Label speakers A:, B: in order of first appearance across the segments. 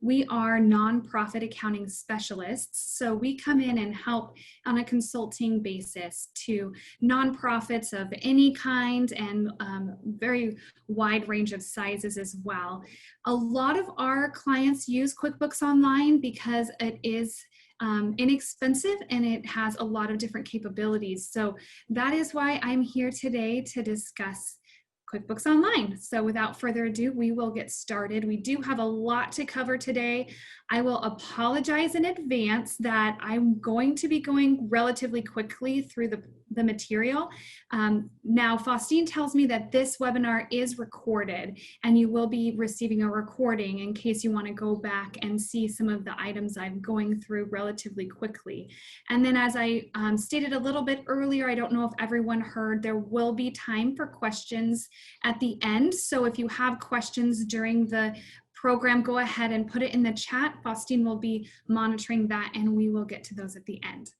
A: We are nonprofit accounting specialists, so we come in and help on a consulting basis to nonprofits of any kind and very wide range of sizes as well. A lot of our clients use QuickBooks Online because it is inexpensive and it has a lot of different capabilities. So that is why I'm here today to discuss QuickBooks Online. So without further ado, we will get started. We do have a lot to cover today. I will apologize in advance that I'm going to be going relatively quickly through the material. Now, Faustine tells me that this webinar is recorded and you will be receiving a recording in case you want to go back and see some of the items I'm going through relatively quickly. And then as I stated a little bit earlier, I don't know if everyone heard, there will be time for questions at the end. So if you have questions during the program, go ahead and put it in the chat. Faustine will be monitoring that and we will get to those at the end.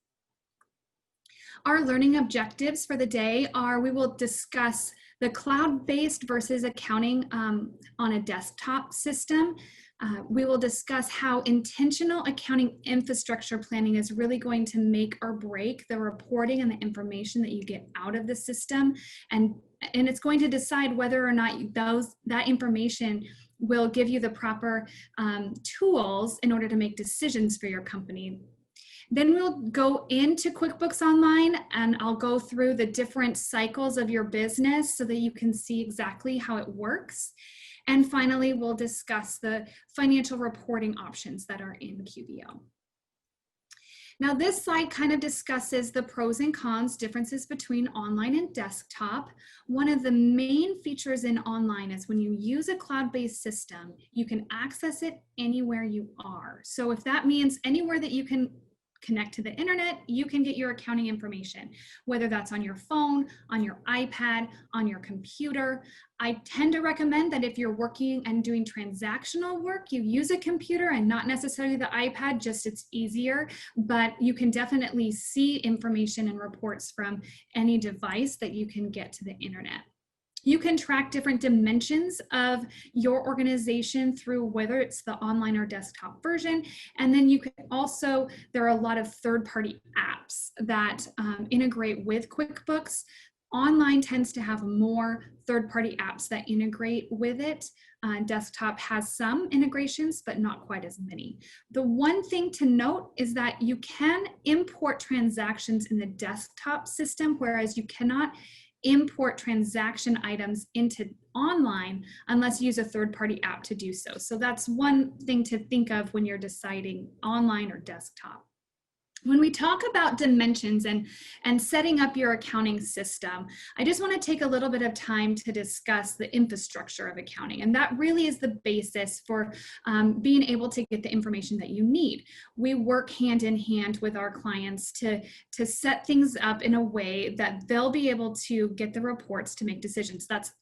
A: Our learning objectives for the day are, we will discuss the cloud-based versus accounting on a desktop system. We will discuss how intentional accounting infrastructure planning is really going to make or break the reporting and the information that you get out of the system. And it's going to decide whether or not that information will give you the proper tools in order to make decisions for your company. Then we'll go into QuickBooks Online and I'll go through the different cycles of your business so that you can see exactly how it works. And finally, we'll discuss the financial reporting options that are in QBO. Now, this slide kind of discusses the pros and cons, differences between online and desktop. One of the main features in online is when you use a cloud-based system, you can access it anywhere you are. So if that means anywhere that you can connect to the internet, you can get your accounting information, whether that's on your phone, on your iPad, on your computer. I tend to recommend that if you're working and doing transactional work, you use a computer and not necessarily the iPad, just it's easier, but you can definitely see information and reports from any device that you can get to the internet. You can track different dimensions of your organization through whether it's the online or desktop version. And then you can also, there are a lot of third-party apps that integrate with QuickBooks. Online tends to have more third-party apps that integrate with it. Desktop has some integrations, but not quite as many. The one thing to note is that you can import transactions in the desktop system, whereas you cannot import transaction items into online unless you use a third-party app to do so. So that's one thing to think of when you're deciding online or desktop. When we talk about dimensions and setting up your accounting system, I just want to take a little bit of time to discuss the infrastructure of accounting. And that really is the basis for being able to get the information that you need. We work hand in hand with our clients to set things up in a way that they'll be able to get the reports to make decisions. That's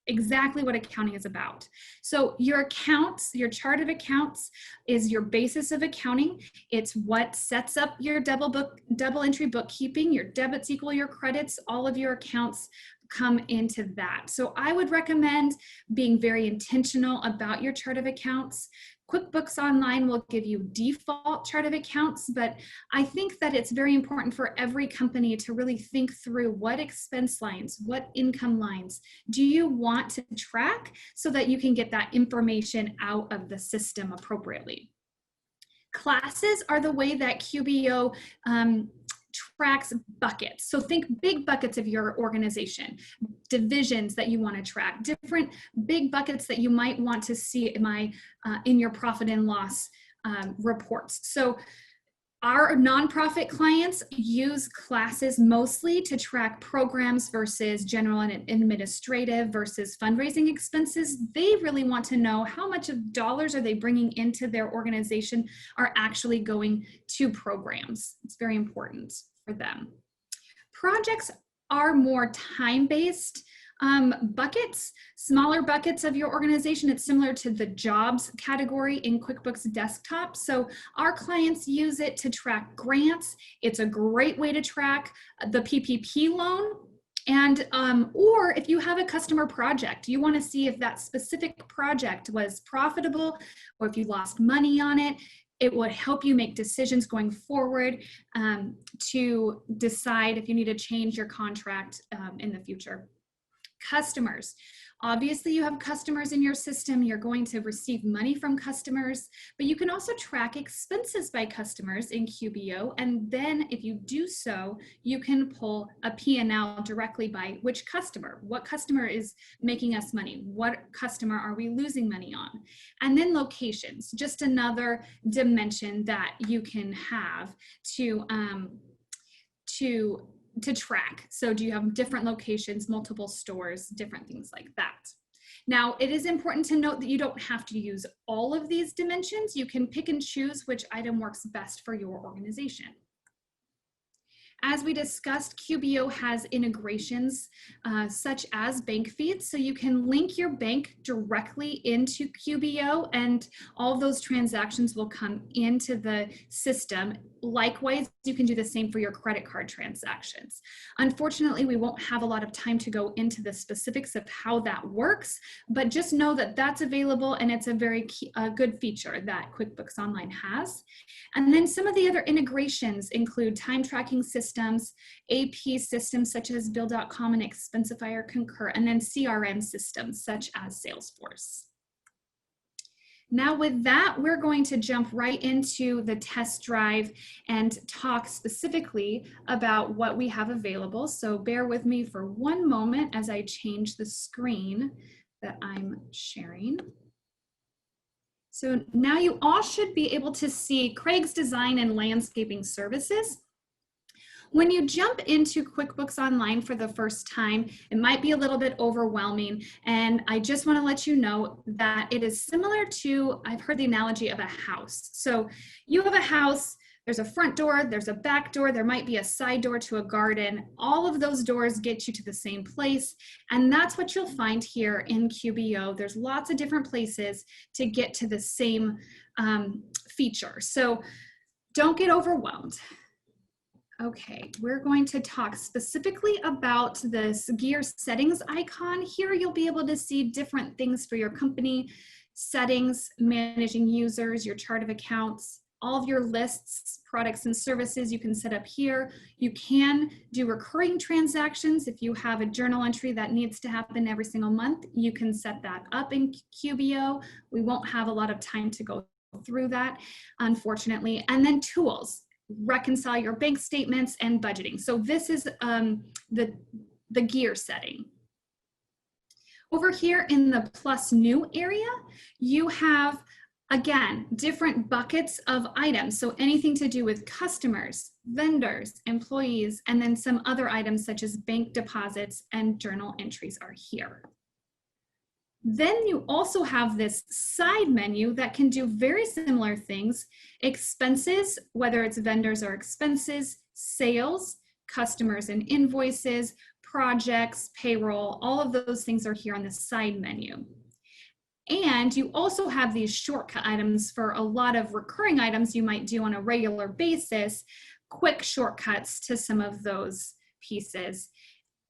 A: exactly what accounting is about. So your accounts, your chart of accounts is your basis of accounting. It's what sets up your double entry bookkeeping. Your debits equal your credits. All of your accounts come into that. So I would recommend being very intentional about your chart of accounts. QuickBooks Online will give you default chart of accounts, but I think that it's very important for every company to really think through what expense lines, what income lines do you want to track so that you can get that information out of the system appropriately. Classes are the way that QBO tracks buckets. So think big buckets of your organization, divisions that you want to track, different big buckets that you might want to see in your profit and loss reports. So our nonprofit clients use classes mostly to track programs versus general and administrative versus fundraising expenses. They really want to know how much of dollars are they bringing into their organization are actually going to programs. It's very important for them. Projects are more time-based buckets, smaller buckets of your organization. It's similar to the jobs category in QuickBooks Desktop. So our clients use it to track grants. It's a great way to track the PPP loan. And or if you have a customer project, you want to see if that specific project was profitable or if you lost money on it. It would help you make decisions going forward to decide if you need to change your contract in the future. Customers. Obviously, you have customers in your system. You're going to receive money from customers, but you can also track expenses by customers in QBO. And then if you do so, you can pull a P&L directly by which customer. What customer is making us money? What customer are we losing money on? And then locations, just another dimension that you can have to track. So do you have different locations, multiple stores, different things like that? Now, it is important to note that you don't have to use all of these dimensions. You can pick and choose which item works best for your organization. As we discussed, QBO has integrations such as bank feeds, so you can link your bank directly into QBO and all of those transactions will come into the system. Likewise, you can do the same for your credit card transactions. Unfortunately, we won't have a lot of time to go into the specifics of how that works, but just know that that's available and it's a very good feature that QuickBooks Online has. And then some of the other integrations include time tracking systems, AP systems such as Bill.com and Expensify Concur, and then CRM systems such as Salesforce. Now with that, we're going to jump right into the test drive and talk specifically about what we have available. So bear with me for one moment as I change the screen that I'm sharing. So now you all should be able to see Craig's Design and Landscaping Services. When you jump into QuickBooks Online for the first time, it might be a little bit overwhelming. And I just want to let you know that it is similar to, I've heard the analogy of a house. So you have a house, there's a front door, there's a back door, there might be a side door to a garden. All of those doors get you to the same place. And that's what you'll find here in QBO. There's lots of different places to get to the same feature. So don't get overwhelmed. Okay, we're going to talk specifically about this gear settings icon. Here you'll be able to see different things for your company, settings, managing users, your chart of accounts, all of your lists, products and services you can set up here. You can do recurring transactions. If you have a journal entry that needs to happen every single month, you can set that up in QBO. We won't have a lot of time to go through that, unfortunately. And then tools. Reconcile your bank statements and budgeting. So this is the gear setting. Over here in the plus new area, you have, again, different buckets of items. So anything to do with customers, vendors, employees, and then some other items such as bank deposits and journal entries are here. Then you also have this side menu that can do very similar things. Expenses, whether it's vendors or expenses, sales, customers and invoices, projects, payroll, all of those things are here on the side menu. And you also have these shortcut items for a lot of recurring items you might do on a regular basis, quick shortcuts to some of those pieces.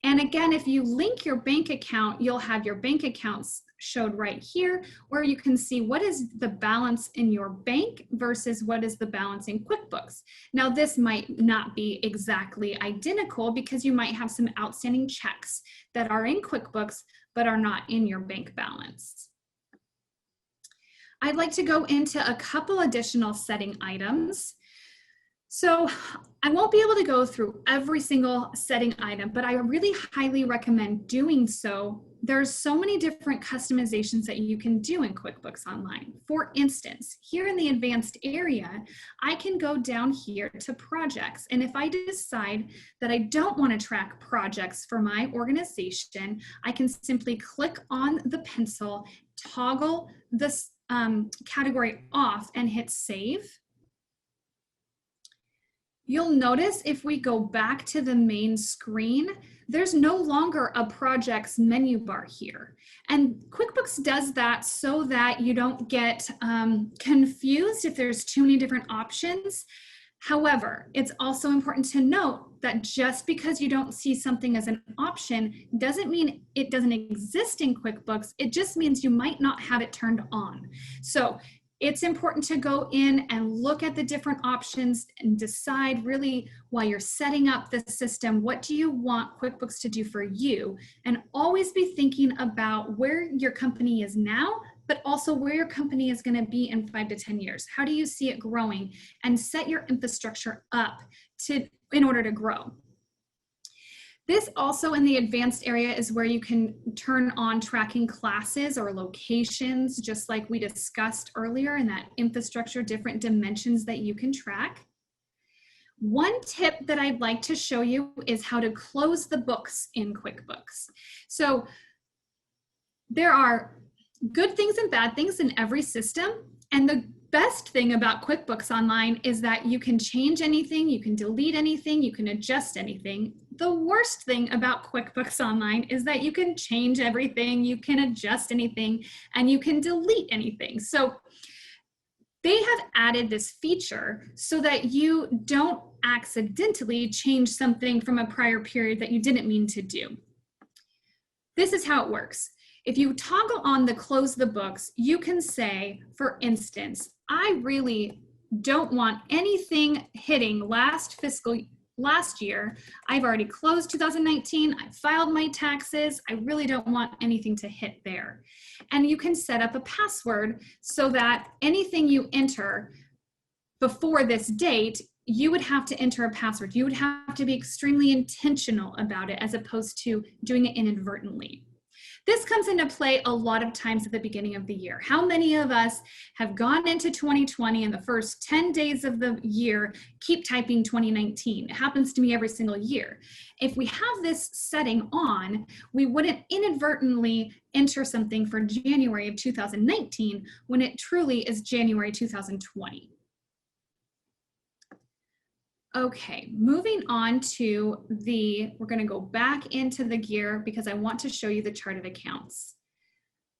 A: And again, if you link your bank account, you'll have your bank accounts showed right here, where you can see what is the balance in your bank versus what is the balance in QuickBooks. Now, this might not be exactly identical because you might have some outstanding checks that are in QuickBooks but are not in your bank balance. I'd like to go into a couple additional setting items. So I won't be able to go through every single setting item, but I really highly recommend doing so. There's so many different customizations that you can do in QuickBooks Online. For instance, here in the advanced area, I can go down here to projects. And if I decide that I don't want to track projects for my organization, I can simply click on the pencil, toggle this category off and hit save. You'll notice if we go back to the main screen, there's no longer a projects menu bar here. And QuickBooks does that so that you don't get confused if there's too many different options. However, it's also important to note that just because you don't see something as an option doesn't mean it doesn't exist in QuickBooks. It just means you might not have it turned on. So it's important to go in and look at the different options and decide really while you're setting up the system, what do you want QuickBooks to do for you? And always be thinking about where your company is now, but also where your company is going to be in 5 to 10 years. How do you see it growing? And set your infrastructure up in order to grow. This also in the advanced area is where you can turn on tracking classes or locations, just like we discussed earlier in that infrastructure, different dimensions that you can track. One tip that I'd like to show you is how to close the books in QuickBooks. So there are good things and bad things in every system, and the best thing about QuickBooks Online is that you can change anything, you can delete anything, you can adjust anything. The worst thing about QuickBooks Online is that you can change everything, you can adjust anything, and you can delete anything. So they have added this feature so that you don't accidentally change something from a prior period that you didn't mean to do. This is how it works. If you toggle on the close the books, you can say, for instance, I really don't want anything hitting last year. I've already closed 2019. I filed my taxes. I really don't want anything to hit there. And you can set up a password so that anything you enter before this date, you would have to enter a password. You would have to be extremely intentional about it as opposed to doing it inadvertently. This comes into play a lot of times at the beginning of the year. How many of us have gone into 2020 and the first 10 days of the year keep typing 2019? It happens to me every single year. If we have this setting on, we wouldn't inadvertently enter something for January of 2019 when it truly is January 2020. Okay, moving on to we're going to go back into the gear because I want to show you the chart of accounts.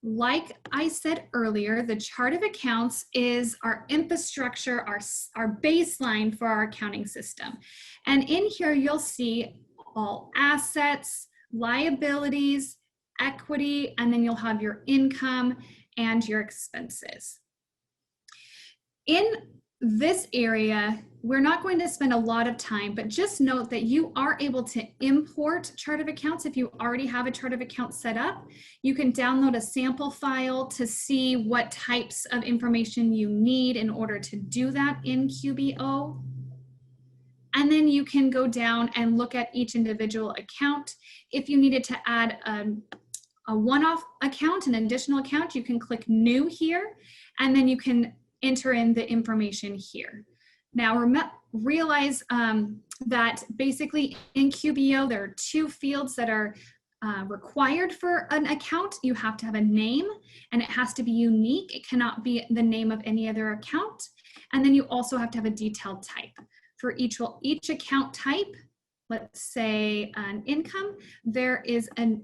A: Like I said earlier, the chart of accounts is our infrastructure, our baseline for our accounting system. And in here, you'll see all assets, liabilities, equity, and then you'll have your income and your expenses. In this area, we're not going to spend a lot of time, but just note that you are able to import chart of accounts. If you already have a chart of accounts set up, you can download a sample file to see what types of information you need in order to do that in QBO. And then you can go down and look at each individual account. If you needed to add a one-off account, an additional account, you can click New here, and then you can enter in the information here. Now realize that basically in QBO, there are 2 fields that are required for an account. You have to have a name and it has to be unique. It cannot be the name of any other account. And then you also have to have a detailed type. For each account type, let's say an income, there is a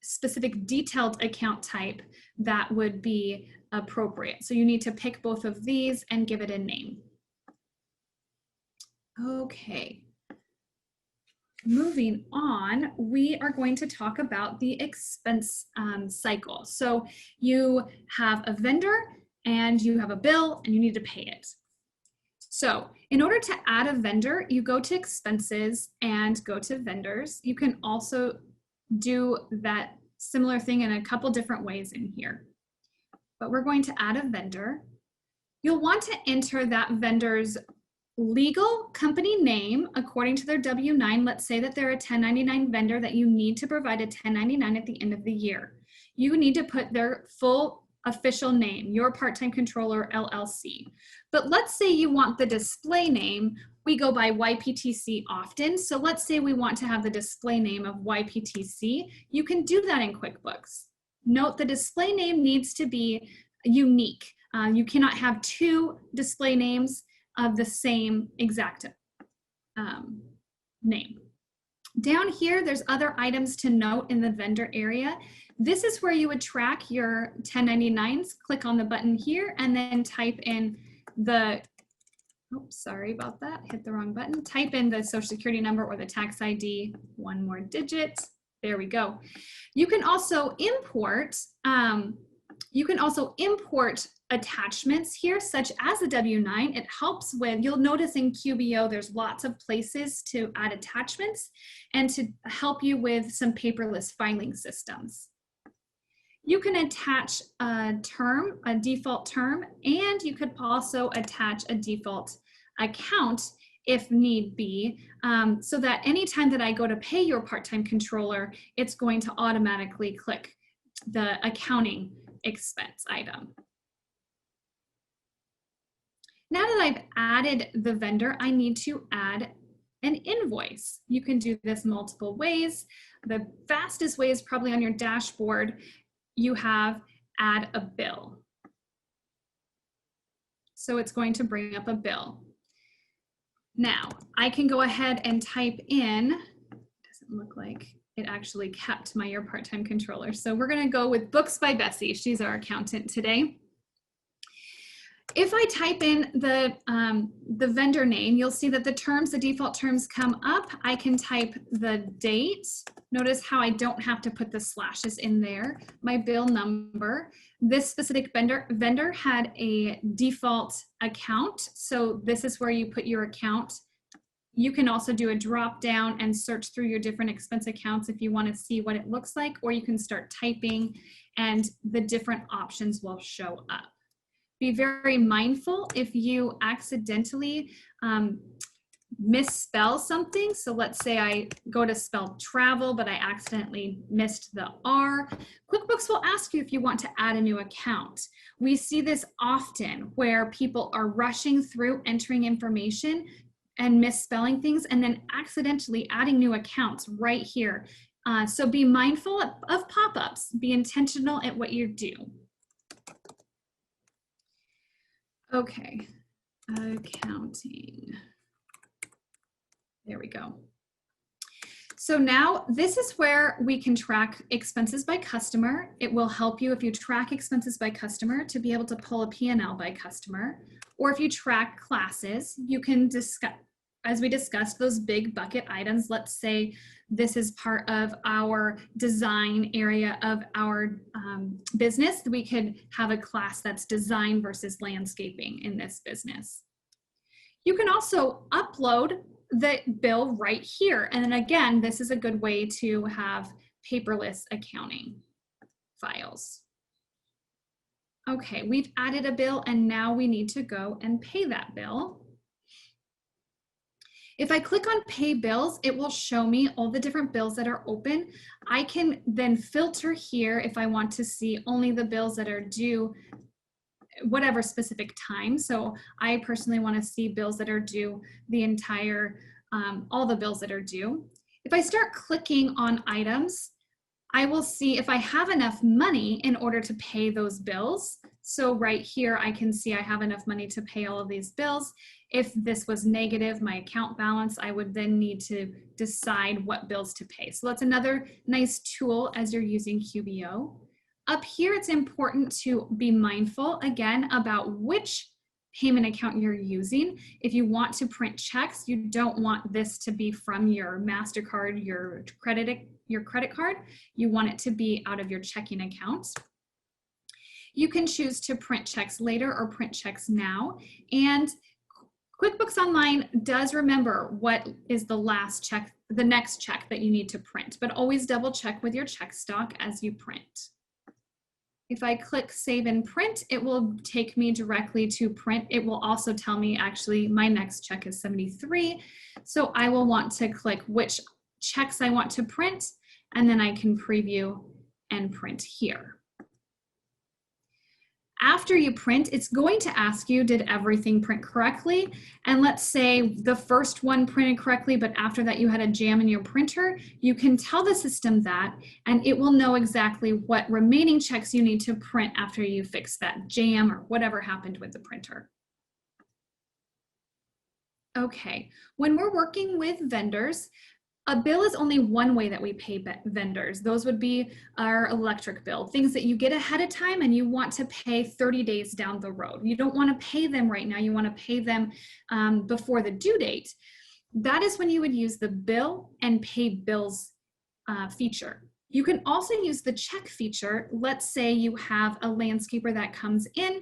A: specific detailed account type that would be appropriate. So you need to pick both of these and give it a name. Okay, moving on, we are going to talk about the expense cycle. So you have a vendor and you have a bill and you need to pay it. So in order to add a vendor, you go to expenses and go to vendors. You can also do that similar thing in a couple different ways in here. But we're going to add a vendor. You'll want to enter that vendor's legal company name according to their W-9. Let's say that they're a 1099 vendor that you need to provide a 1099 at the end of the year. You need to put their full official name, your part-time controller LLC. But let's say you want the display name. We go by YPTC often. So let's say we want to have the display name of YPTC. You can do that in QuickBooks. Note the display name needs to be unique. You cannot have 2 display names of the same exact name. Down here, there's other items to note in the vendor area. This is where you would track your 1099s. Click on the button here and then type in the Oops, sorry about that. Hit the wrong button. Type in the social security number or the tax ID, one more digit. There we go. You can also import attachments here, such as a W-9. It helps with, you'll notice in QBO, there's lots of places to add attachments and to help you with some paperless filing systems. You can attach a term, a default term, and you could also attach a default account if need be, so that anytime that I go to pay your part-time controller, it's going to automatically click the accounting expense item. Now that I've added the vendor, I need to add an invoice. You can do this multiple ways. The fastest way is probably on your dashboard. You have add a bill. So it's going to bring up a bill. Now I can go ahead and type in, doesn't look like it actually kept my Your Part-Time Controller. So we're gonna go with Books by Bessie. She's our accountant today. If I type in the vendor name, you'll see that the terms, the default terms come up. I can type the date. Notice how I don't have to put the slashes in there. My bill number. This specific vendor had a default account. So this is where you put your account. You can also do a drop down and search through your different expense accounts if you want to see what it looks like, or you can start typing and the different options will show up. Be very mindful if you accidentally misspell something. So let's say I go to spell travel, but I accidentally missed the R. QuickBooks will ask you if you want to add a new account. We see this often where people are rushing through entering information and misspelling things and then accidentally adding new accounts right here. So be mindful of pop-ups. Be intentional at what you do. Okay, accounting. There we go. So now this is where we can track expenses by customer. It will help you if you track expenses by customer to be able to pull a P&L by customer, or if you track classes, you can discuss, as we discussed, those big bucket items. Let's say this is part of our design area of our business. We could have a class that's design versus landscaping in this business. You can also upload the bill right here. And then again, this is a good way to have paperless accounting files. Okay, we've added a bill and now we need to go and pay that bill. If I click on pay bills, it will show me all the different bills that are open. I can then filter here if I want to see only the bills that are due whatever specific time. So I personally want to see bills that are due the entire, all the bills that are due. If I start clicking on items, I will see if I have enough money in order to pay those bills. So right here, I can see I have enough money to pay all of these bills. If this was negative, my account balance, I would then need to decide what bills to pay. So that's another nice tool as you're using QBO. Up here, it's important to be mindful, again, about which payment account you're using. If you want to print checks, you don't want this to be from your MasterCard, your credit card. You want it to be out of your checking account. You can choose to print checks later or print checks now. And QuickBooks Online does remember what is the last check, the next check that you need to print, but always double check with your check stock as you print. If I click save and print, it will take me directly to print. It will also tell me actually my next check is 73. So I will want to click which checks I want to print, and then I can preview and print here. After you print, it's going to ask you, did everything print correctly? And let's say the first one printed correctly, but after that you had a jam in your printer, you can tell the system that, and it will know exactly what remaining checks you need to print after you fix that jam or whatever happened with the printer. Okay, when we're working with vendors, A bill is only one way that we pay vendors. Those would be our electric bill, things that you get ahead of time and you want to pay 30 days down the road. You don't want to pay them right now. You want to pay them before the due date. That is when you would use the bill and pay bills feature. You can also use the check feature. Let's say you have a landscaper that comes in,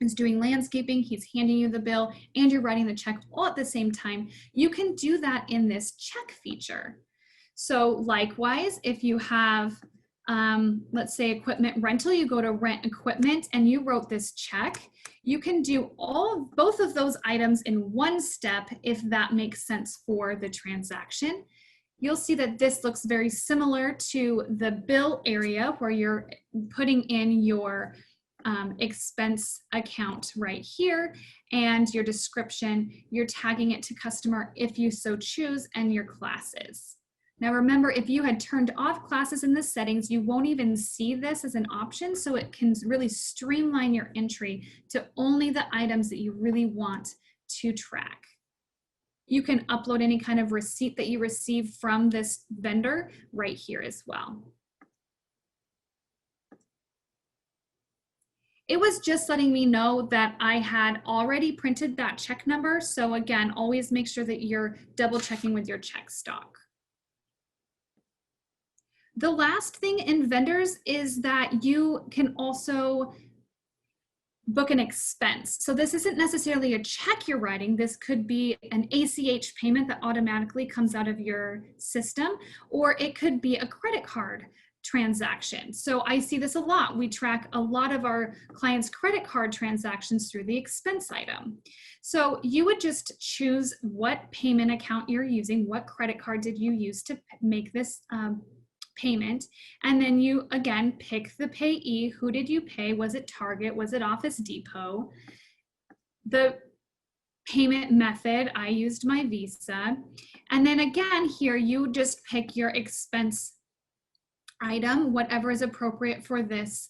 A: is doing landscaping, he's handing you the bill, and you're writing the check all at the same time. You can do that in this check feature. So likewise, if you have, let's say equipment rental, you go to rent equipment and you wrote this check, you can do both of those items in one step if that makes sense for the transaction. You'll see that this looks very similar to the bill area where you're putting in your expense account right here and your description, you're tagging it to customer if you so choose, and your classes. Now remember, if you had turned off classes in the settings, you won't even see this as an option, so it can really streamline your entry to only the items that you really want to track. You can upload any kind of receipt that you receive from this vendor right here as well. It was just letting me know that I had already printed that check number. So again, always make sure that you're double checking with your check stock. The last thing in vendors is that you can also book an expense. So this isn't necessarily a check you're writing. This could be an ACH payment that automatically comes out of your system, or it could be a credit card transaction. So I see this a lot. We track a lot of our clients' credit card transactions through the expense item. So you would just choose what payment account you're using, what credit card did you use to make this payment, and then you again pick the payee. Who did you pay? Was it Target? Was it Office Depot? The payment method, I used my Visa. And then again here you just pick your expense item, whatever is appropriate for this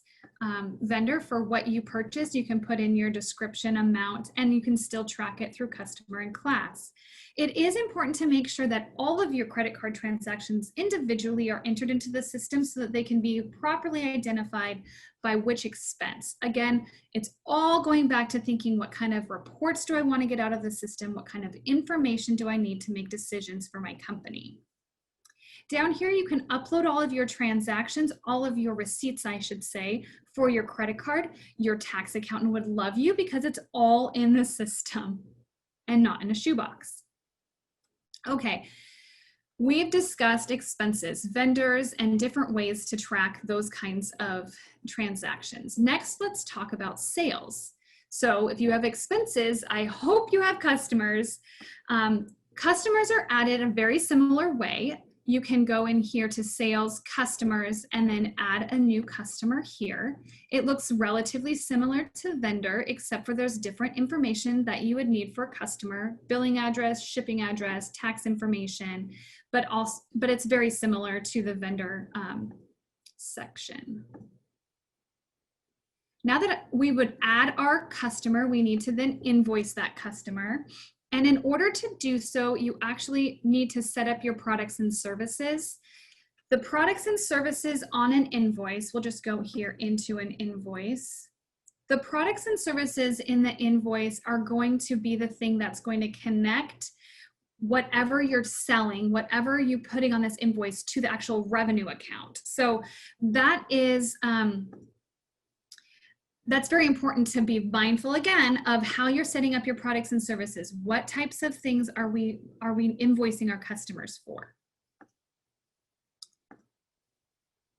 A: vendor for what you purchased. You can put in your description, amount, and you can still track it through customer and class. It is important to make sure that all of your credit card transactions individually are entered into the system so that they can be properly identified by which expense. Again, it's all going back to thinking, what kind of reports do I want to get out of the system? What kind of information do I need to make decisions for my company? Down here, you can upload all of your transactions, all of your receipts, I should say, for your credit card. Your tax accountant would love you because it's all in the system and not in a shoebox. Okay, we've discussed expenses, vendors, and different ways to track those kinds of transactions. Next, let's talk about sales. So if you have expenses, I hope you have customers. Customers are added in a very similar way. You can go in here to sales, customers, and then add a new customer here. It looks relatively similar to vendor, except for there's different information that you would need for a customer: billing address, shipping address, tax information, but it's very similar to the vendor section. Now that we would add our customer, we need to then invoice that customer. And in order to do so, you actually need to set up your products and services. The products and services on an invoice, we'll just go here into an invoice. The products and services in the invoice are going to be the thing that's going to connect whatever you're selling, whatever you're putting on this invoice, to the actual revenue account. So that is, that's very important to be mindful again of how you're setting up your products and services. What types of things are we invoicing our customers for?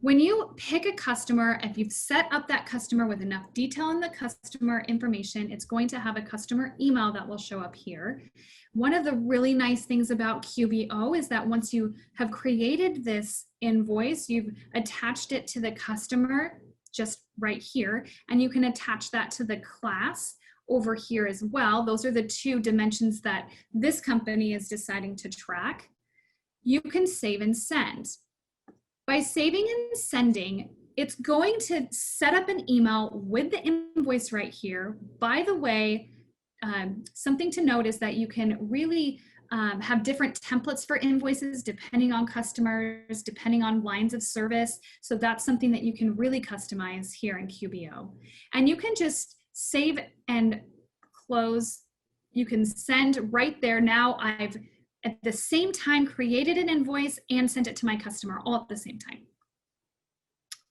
A: When you pick a customer, if you've set up that customer with enough detail in the customer information, it's going to have a customer email that will show up here. One of the really nice things about QBO is that once you have created this invoice, you've attached it to the customer just right here, and you can attach that to the class over here as well. Those are the two dimensions that this company is deciding to track. You can save and send. By saving and sending, it's going to set up an email with the invoice right here. By the way, something to note is that you can really have different templates for invoices depending on customers, depending on lines of service. So that's something that you can really customize here in QBO. And you can just save and close. You can send right there. Now I've at the same time created an invoice and sent it to my customer all at the same time.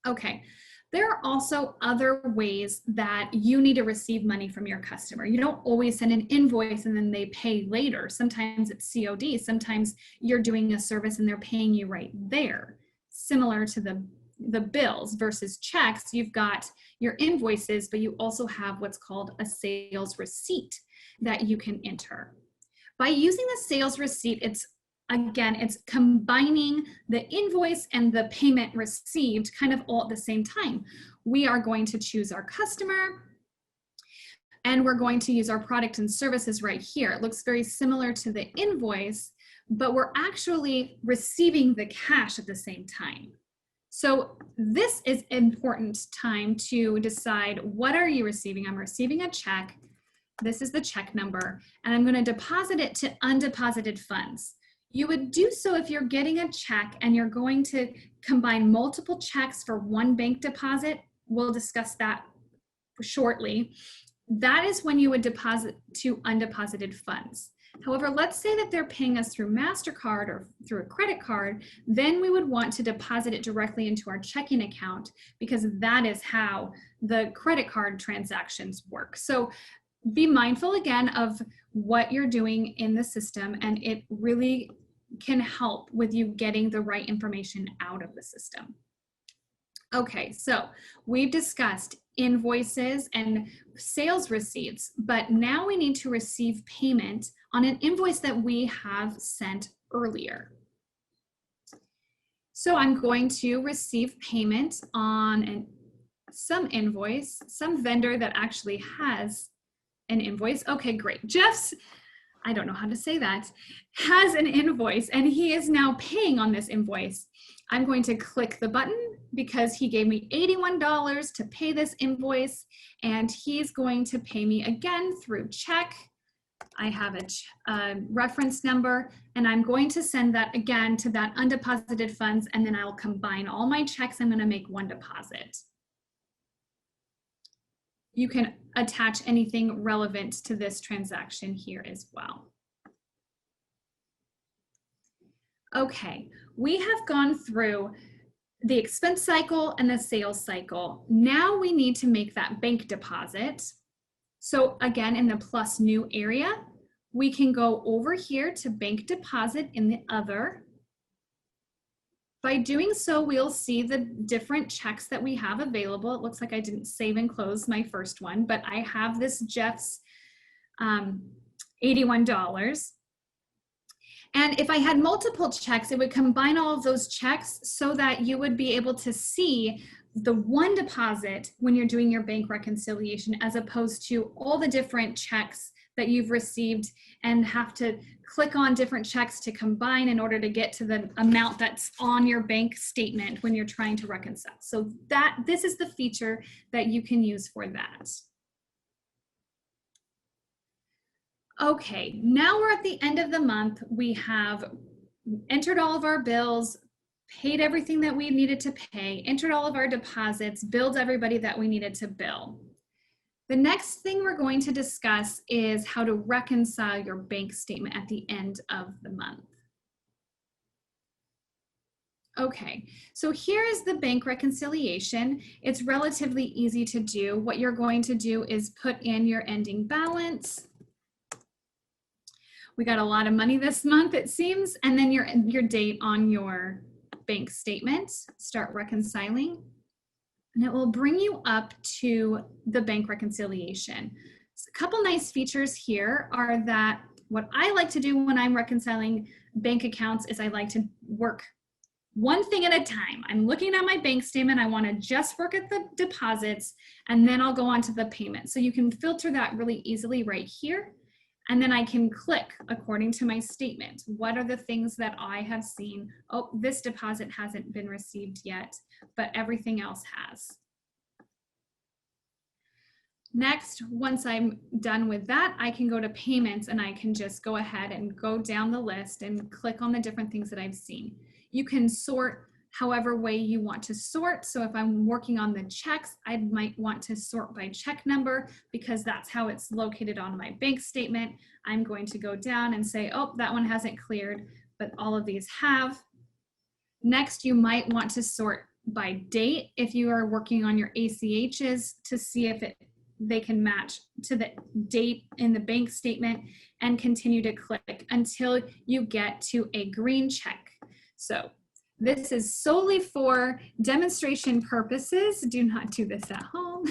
A: Okay. There are also other ways that you need to receive money from your customer. You don't always send an invoice and then they pay later. Sometimes it's COD. Sometimes you're doing a service and they're paying you right there. Similar to the bills versus checks, you've got your invoices, but you also have what's called a sales receipt that you can enter. By using the sales receipt, it's combining the invoice and the payment received kind of all at the same time. We are going to choose our customer and we're going to use our product and services right here. It looks very similar to the invoice, but we're actually receiving the cash at the same time. So this is important time to decide, what are you receiving? I'm receiving a check. This is the check number, and I'm going to deposit it to undeposited funds. You would do so if you're getting a check and you're going to combine multiple checks for one bank deposit. We'll discuss that shortly. That is when you would deposit to undeposited funds. However, let's say that they're paying us through MasterCard or through a credit card, then we would want to deposit it directly into our checking account, because that is how the credit card transactions work. So be mindful again of what you're doing in the system, and it really can help with you getting the right information out of the system. Okay, so we've discussed invoices and sales receipts, but now we need to receive payment on an invoice that we have sent earlier. So I'm going to receive payment on some invoice, some vendor that actually has an invoice. Okay, great. Jeff's, I don't know how to say that, has an invoice and he is now paying on this invoice. I'm going to click the button because he gave me $81 to pay this invoice, and he's going to pay me again through check. I have a reference number, and I'm going to send that again to that undeposited funds, and then I'll combine all my checks. I'm going to make one deposit. You can attach anything relevant to this transaction here as well. Okay, we have gone through the expense cycle and the sales cycle. Now we need to make that bank deposit. So again, in the plus new area, we can go over here to bank deposit in the other. By doing so, we'll see the different checks that we have available. It looks like I didn't save and close my first one, but I have this Jeff's $81. And if I had multiple checks, it would combine all of those checks so that you would be able to see the one deposit when you're doing your bank reconciliation, as opposed to all the different checks that you've received and have to click on different checks to combine in order to get to the amount that's on your bank statement when you're trying to reconcile. So this is the feature that you can use for that. Okay, now we're at the end of the month. We have entered all of our bills, paid everything that we needed to pay, entered all of our deposits, billed everybody that we needed to bill. The next thing we're going to discuss is how to reconcile your bank statement at the end of the month. Okay, so here is the bank reconciliation. It's relatively easy to do. What you're going to do is put in your ending balance. We got a lot of money this month, it seems, and then your date on your bank statement. Start reconciling. And it will bring you up to the bank reconciliation. So a couple nice features here are that what I like to do when I'm reconciling bank accounts is I like to work one thing at a time. I'm looking at my bank statement. I want to just work at the deposits, and then I'll go on to the payment. So you can filter that really easily right here. And then I can click according to my statement. What are the things that I have seen? Oh, this deposit hasn't been received yet, but everything else has. Next, once I'm done with that, I can go to payments and I can just go ahead and go down the list and click on the different things that I've seen. You can sort however way you want to sort. So if I'm working on the checks, I might want to sort by check number because that's how it's located on my bank statement. I'm going to go down and say, oh, that one hasn't cleared, but all of these have. Next, you might want to sort by date if you are working on your ACHs to see if they can match to the date in the bank statement, and continue to click until you get to a green check. So this is solely for demonstration purposes. Do not do this at home.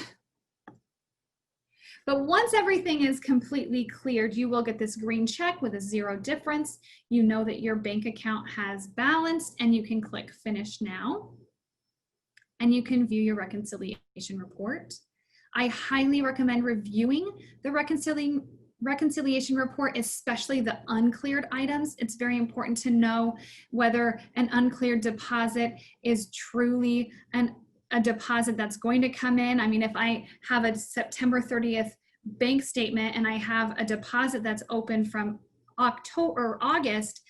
A: But once everything is completely cleared, you will get this green check with a 0 difference. You know that your bank account has balanced, and you can click Finish Now. And you can view your reconciliation report. I highly recommend reviewing the reconciliation report, especially the uncleared items. It's very important to know whether an uncleared deposit is truly a deposit that's going to come in. I mean, if I have a September 30th bank statement and I have a deposit that's open from October or August,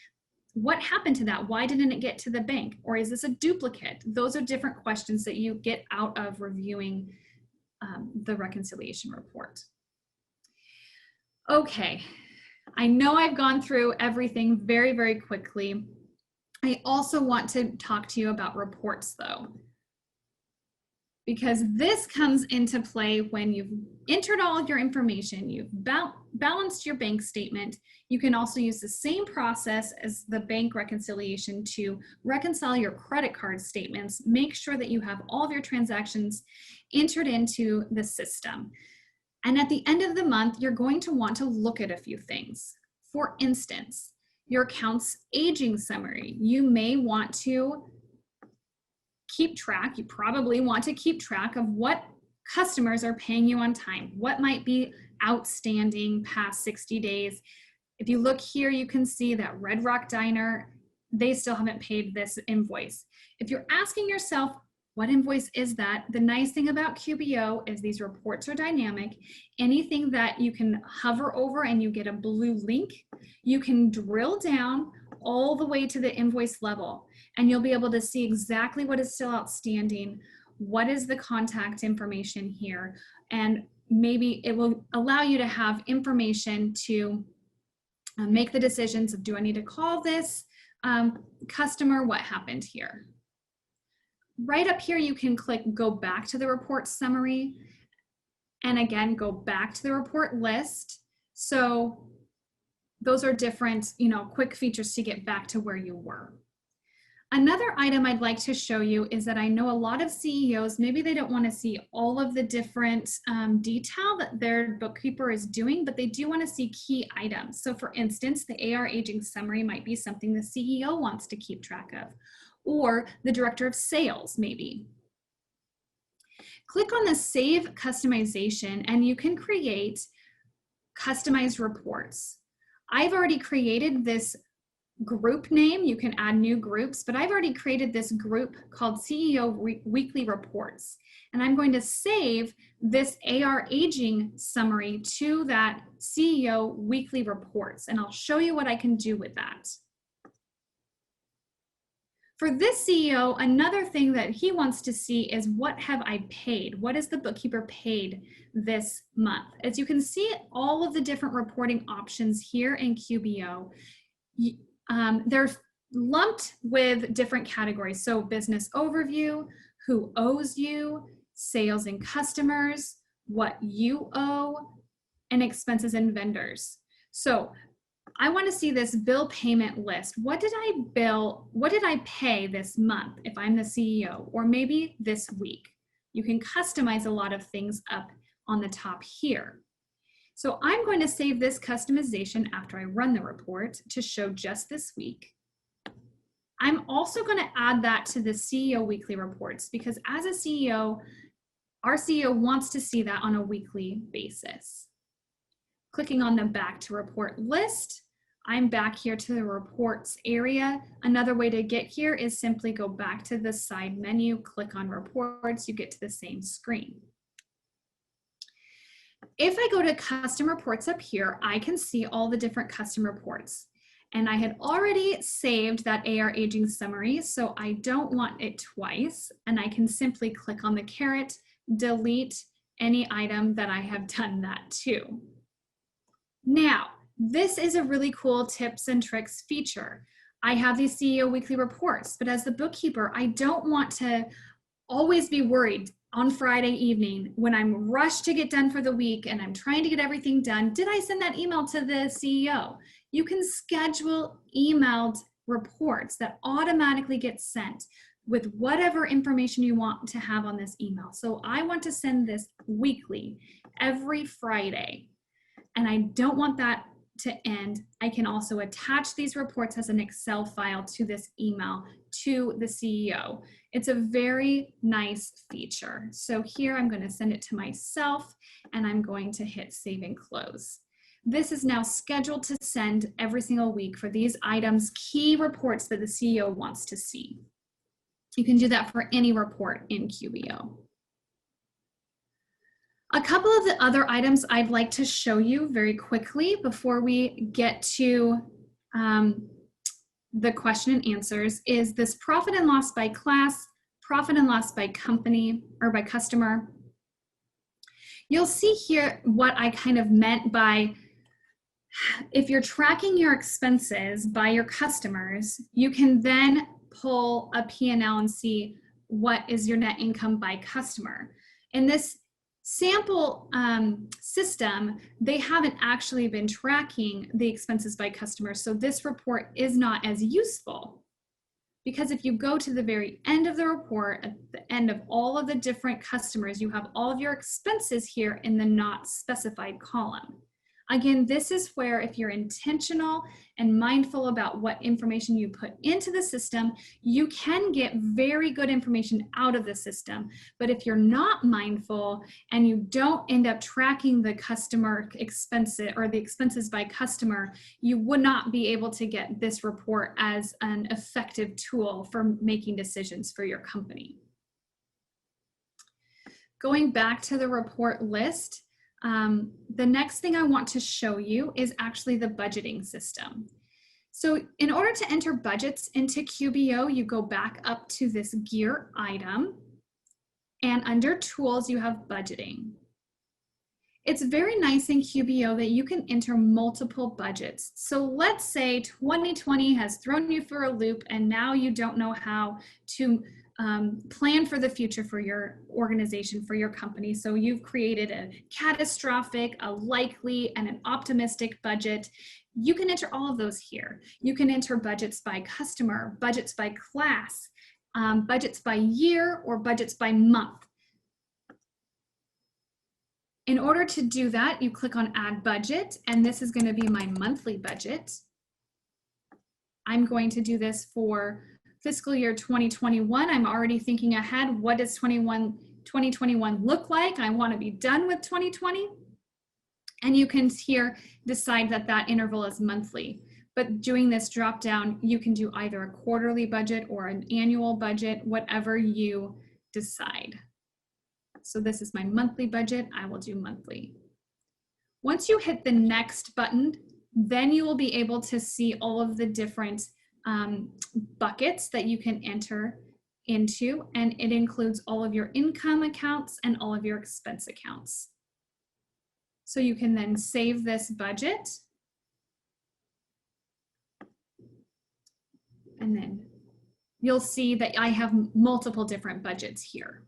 A: what happened to that? Why didn't it get to the bank? Or is this a duplicate? Those are different questions that you get out of reviewing the reconciliation report. Okay, I know I've gone through everything very, very quickly. I also want to talk to you about reports though, because this comes into play when you've entered all of your information, you've balanced your bank statement. You can also use the same process as the bank reconciliation to reconcile your credit card statements. Make sure that you have all of your transactions entered into the system. And at the end of the month, you're going to want to look at a few things. For instance, your accounts aging summary. You may want to keep track, you probably want to keep track of what customers are paying you on time, what might be outstanding past 60 days. If you look here, you can see that Red Rock Diner, they still haven't paid this invoice. If you're asking yourself, what invoice is that? The nice thing about QBO is these reports are dynamic. Anything that you can hover over and you get a blue link, you can drill down all the way to the invoice level, and you'll be able to see exactly what is still outstanding, what is the contact information here, and maybe it will allow you to have information to make the decisions of, do I need to call this customer? What happened here? Right up here, you can click Go Back to the Report Summary, and again, go back to the report list. So those are different, quick features to get back to where you were. Another item I'd like to show you is that I know a lot of CEOs, maybe they don't want to see all of the different detail that their bookkeeper is doing, but they do want to see key items. So for instance, the AR aging summary might be something the CEO wants to keep track of, or the director of sales maybe. Click on the Save Customization and you can create customized reports. I've already created this group name. You can add new groups, but I've already created this group called CEO Weekly Reports. And I'm going to save this AR aging summary to that CEO Weekly Reports. And I'll show you what I can do with that. For this CEO, another thing that he wants to see is, what have I paid? What has the bookkeeper paid this month? As you can see, all of the different reporting options here in QBO, they're lumped with different categories. So business overview, who owes you, sales and customers, what you owe, and expenses and vendors. So I want to see this bill payment list. What did I pay this month if I'm the CEO, or maybe this week? You can customize a lot of things up on the top here. So I'm going to save this customization after I run the report to show just this week. I'm also going to add that to the CEO weekly reports, because as a CEO, our CEO wants to see that on a weekly basis. Clicking on the Back to Report list, I'm back here to the reports area. Another way to get here is simply go back to the side menu, click on reports, you get to the same screen. If I go to custom reports up here, I can see all the different custom reports. And I had already saved that AR aging summary, so I don't want it twice. And I can simply click on the caret, delete any item that I have done that to. Now, this is a really cool tips and tricks feature. I have these CEO weekly reports, but as the bookkeeper, I don't want to always be worried on Friday evening when I'm rushed to get done for the week and I'm trying to get everything done. Did I send that email to the CEO? You can schedule emailed reports that automatically get sent with whatever information you want to have on this email. So I want to send this weekly, every Friday, and I don't want that to end. I can also attach these reports as an Excel file to this email to the CEO. It's a very nice feature. So here I'm going to send it to myself and I'm going to hit save and close. This is now scheduled to send every single week for these items, key reports that the CEO wants to see. You can do that for any report in QBO. A couple of the other items I'd like to show you very quickly before we get to the question and answers is this profit and loss by class, profit and loss by company or by customer. You'll see here what I kind of meant by if you're tracking your expenses by your customers, you can then pull a P&L and see what is your net income by customer. In this sample system, they haven't actually been tracking the expenses by customers, so this report is not as useful. Because if you go to the very end of the report, at the end of all of the different customers, you have all of your expenses here in the not specified column. Again, this is where if you're intentional and mindful about what information you put into the system, you can get very good information out of the system. But if you're not mindful and you don't end up tracking the customer expenses or the expenses by customer, you would not be able to get this report as an effective tool for making decisions for your company. Going back to the report list, the next thing I want to show you is actually the budgeting system. So in order to enter budgets into QBO, you go back up to this gear item, and under tools, you have budgeting. It's very nice in QBO that you can enter multiple budgets. So let's say 2020 has thrown you for a loop and now you don't know how to plan for the future for your organization, for your company. So you've created a catastrophic, a likely, and an optimistic budget. You can enter all of those here. You can enter budgets by customer, budgets by class, budgets by year, or budgets by month. In order to do that, you click on Add Budget, and this is going to be my monthly budget. I'm going to do this for fiscal year 2021. I'm already thinking ahead. What does 2021 look like? I want to be done with 2020. And you can here decide that that interval is monthly. But doing this drop down, you can do either a quarterly budget or an annual budget, whatever you decide. So this is my monthly budget. I will do monthly. Once you hit the next button, then you will be able to see all of the different buckets that you can enter into, and it includes all of your income accounts and all of your expense accounts. So you can then save this budget, and then you'll see that I have multiple different budgets here.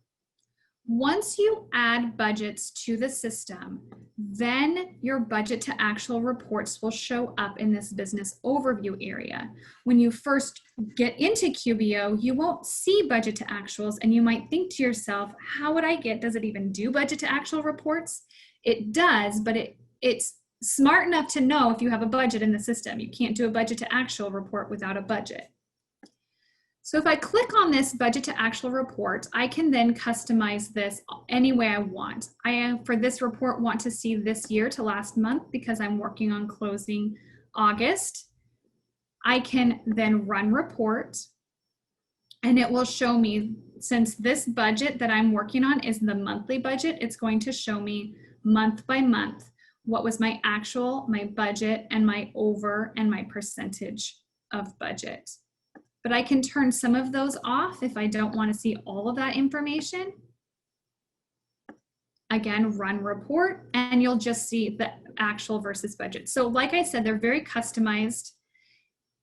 A: Once you add budgets to the system, then your budget to actual reports will show up in this business overview area. When you first get into QBO, you won't see budget to actuals, and you might think to yourself, how would I get, does it even do budget to actual reports? It does, but it's smart enough to know if you have a budget in the system. You can't do a budget to actual report without a budget. So if I click on this budget to actual report, I can then customize this any way I want. I, for this report, want to see this year to last month because I'm working on closing August. I can then run report, and it will show me, since this budget that I'm working on is the monthly budget, it's going to show me month by month, what was my actual, my budget, and my over, and my percentage of budget. But I can turn some of those off if I don't want to see all of that information. Again, run report, and you'll just see the actual versus budget. So like I said, they're very customized.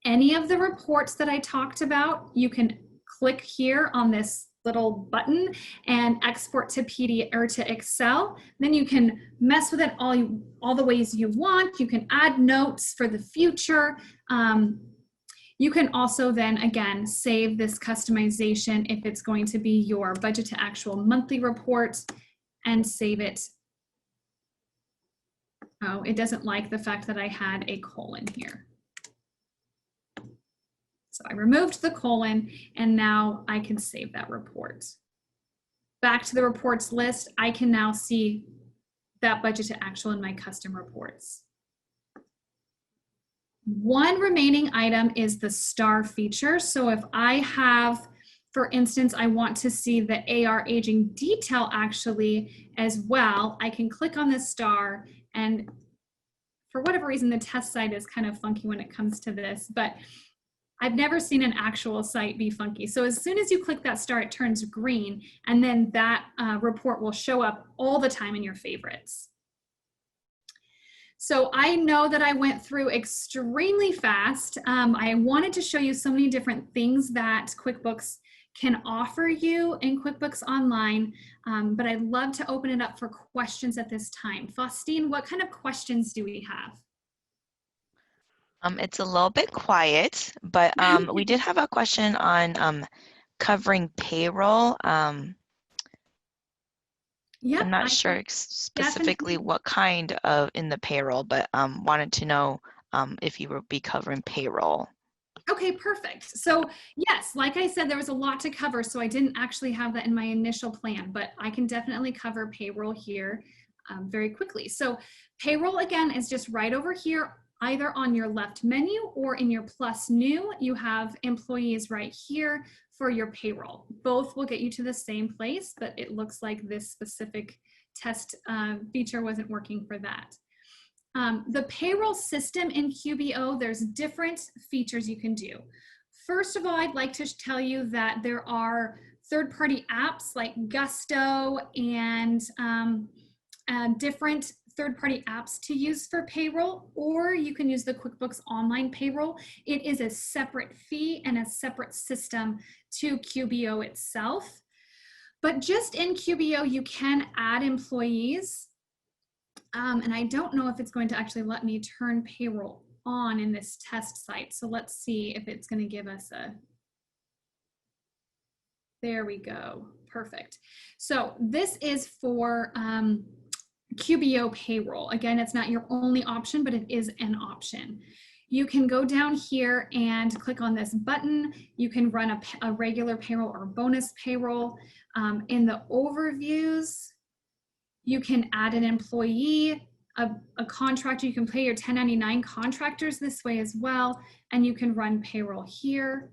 A: Any of the reports that I talked about, you can click here on this little button and export to PDF or to Excel. Then you can mess with it all the ways you want. You can add notes for the future. You can also then, again, save this customization if it's going to be your budget to actual monthly report, and save it. Oh, it doesn't like the fact that I had a colon here. So I removed the colon, and now I can save that report. Back to the reports list, I can now see that budget to actual in my custom reports. One remaining item is the star feature. So if I have, for instance, I want to see the AR aging detail actually as well, I can click on this star, and for whatever reason, the test site is kind of funky when it comes to this, but I've never seen an actual site be funky. So as soon as you click that star, it turns green, and then that report will show up all the time in your favorites. So I know that I went through extremely fast. I wanted to show you so many different things that QuickBooks can offer you in QuickBooks Online, but I'd love to open it up for questions at this time. Faustine, what kind of questions do we have?
B: It's a little bit quiet, but we did have a question on covering payroll.
A: Yeah,
B: I'm not sure specifically what kind of in the payroll, but wanted to know if you would be covering payroll.
A: Okay, perfect. So yes, like I said, there was a lot to cover, so I didn't actually have that in my initial plan, but I can definitely cover payroll here very quickly. So payroll, again, is just right over here, either on your left menu or in your plus new, you have employees right here for your payroll. Both will get you to the same place, but it looks like this specific test feature wasn't working for that. The payroll system in QBO, there's different features you can do. First of all, I'd like to tell you that there are third-party apps like Gusto and different third-party apps to use for payroll, or you can use the QuickBooks Online Payroll. It is a separate fee and a separate system to QBO itself. But just in QBO, you can add employees. And I don't know if it's going to actually let me turn payroll on in this test site. So let's see if it's going to give us a, there we go, perfect. So this is for QBO Payroll. Again, it's not your only option, but it is an option. You can go down here and click on this button. You can run a regular payroll or bonus payroll. In the overviews, you can add an employee, a contractor. You can pay your 1099 contractors this way as well, and you can run payroll here.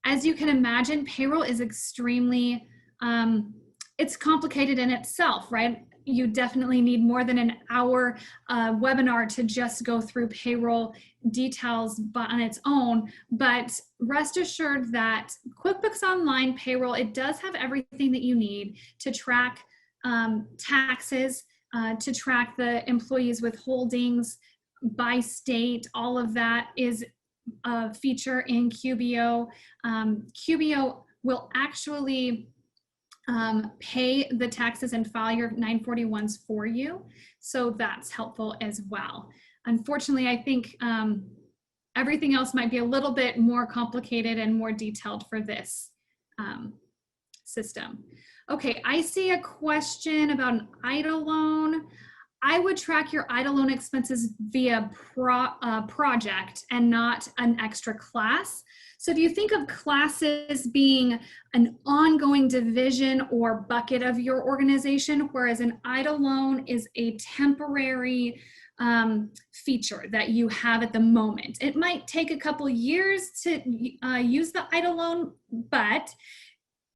A: As you can imagine, payroll is extremely, it's complicated in itself, right? You definitely need more than an hour webinar to just go through payroll details on its own, but rest assured that QuickBooks Online Payroll, it does have everything that you need to track taxes, to track the employees' withholdings by state. All of that is a feature in QBO. QBO will actually pay the taxes and file your 941s for you, so that's helpful as well. Unfortunately, I think everything else might be a little bit more complicated and more detailed for this system. Okay, I see a question about an EIDL loan. I would track your EIDL loan expenses via project and not an extra class. So if you think of classes being an ongoing division or bucket of your organization, whereas an EIDL loan is a temporary feature that you have at the moment. It might take a couple years to use the EIDL loan, but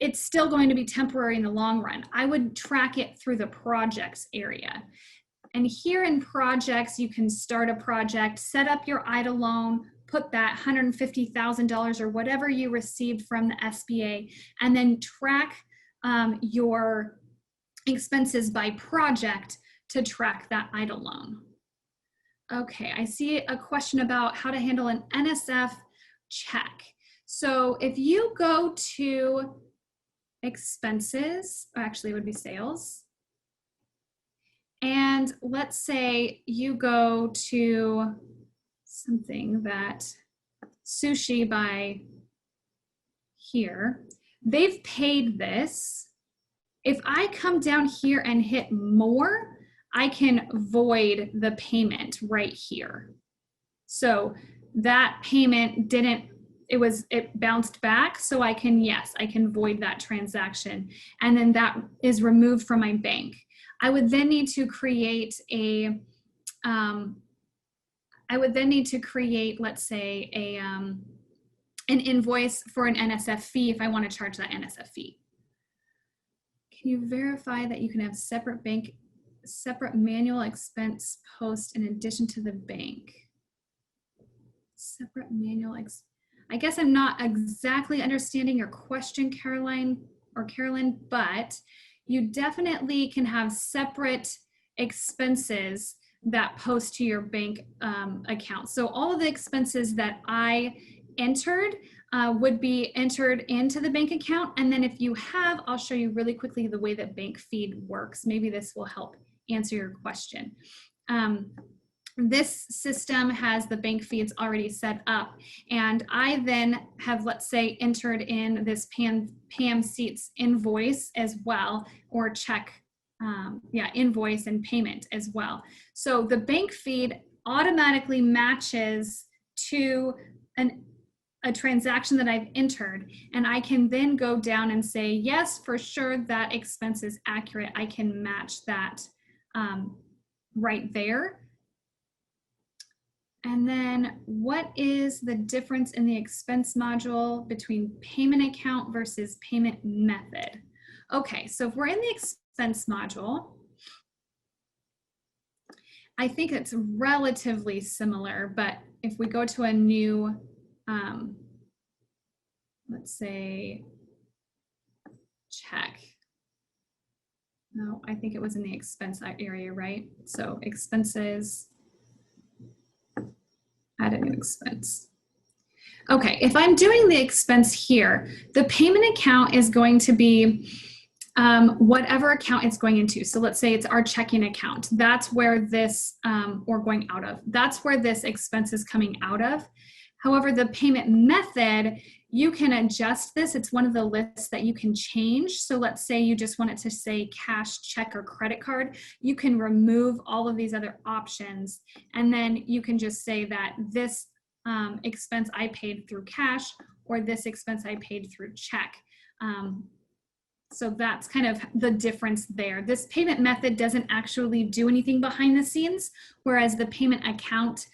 A: it's still going to be temporary in the long run. I would track it through the projects area. And here in projects, you can start a project, set up your idle loan, put that $150,000 or whatever you received from the SBA, and then track your expenses by project to track that idle loan. Okay, I see a question about how to handle an NSF check. So if you go to expenses, actually it would be sales, and let's say you go to something that sushi by here, they've paid this. If I come down here and hit more, I can void the payment right here. So that payment didn't, it bounced back, so I can, yes, I can void that transaction, and then that is removed from my bank. I would then need to create a, let's say, an invoice for an NSF fee if I want to charge that NSF fee. Can you verify that you can have separate manual expense post in addition to the bank? Separate manual I guess I'm not exactly understanding your question, Carolyn, but you definitely can have separate expenses that post to your bank account. So all of the expenses that I entered would be entered into the bank account. And then if you have, I'll show you really quickly the way that bank feed works. Maybe this will help answer your question. This system has the bank feeds already set up, and I then have, let's say, entered in this Pam Seats invoice as well, or check, invoice and payment as well. So the bank feed automatically matches to a transaction that I've entered, and I can then go down and say, yes, for sure, that expense is accurate. I can match that right there. And then what is the difference in the expense module between payment account versus payment method? Okay, so if we're in the expense module, I think it's relatively similar, but if we go to a new, let's say, check. No, I think it was in the expense area, right? So expenses, add a new expense. Okay, if I'm doing the expense here, the payment account is going to be whatever account it's going into. So let's say it's our checking account. That's where this, or going out of, that's where this expense is coming out of. However, the payment method, you can adjust this. It's one of the lists that you can change. So let's say you just want it to say cash, check, or credit card. You can remove all of these other options, and then you can just say that this expense I paid through cash, or this expense I paid through check. So that's kind of the difference there. This payment method doesn't actually do anything behind the scenes, whereas the payment account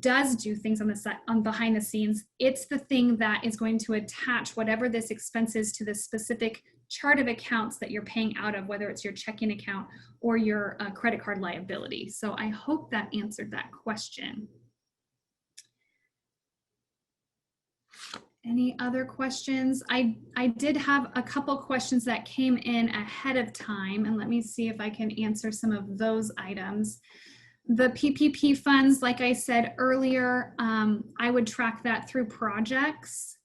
A: does do things on behind the scenes. It's the thing that is going to attach whatever this expense is to the specific chart of accounts that you're paying out of, whether it's your checking account or your credit card liability. So I hope that answered that question. Any other questions? I did have a couple questions that came in ahead of time, and let me see if I can answer some of those items. The PPP funds, like I said earlier, I would track that through projects.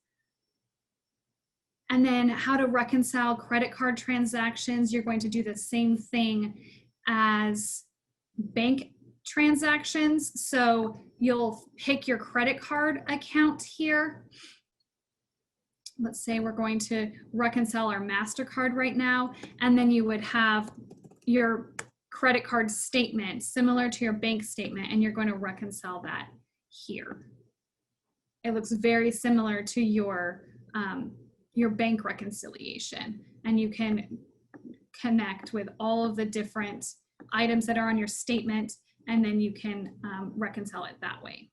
A: And then how to reconcile credit card transactions, you're going to do the same thing as bank transactions. So you'll pick your credit card account here. Let's say we're going to reconcile our MasterCard right now, and then you would have your credit card statement similar to your bank statement, and you're going to reconcile that here. It looks very similar to your bank reconciliation, and you can connect with all of the different items that are on your statement, and then you can reconcile it that way.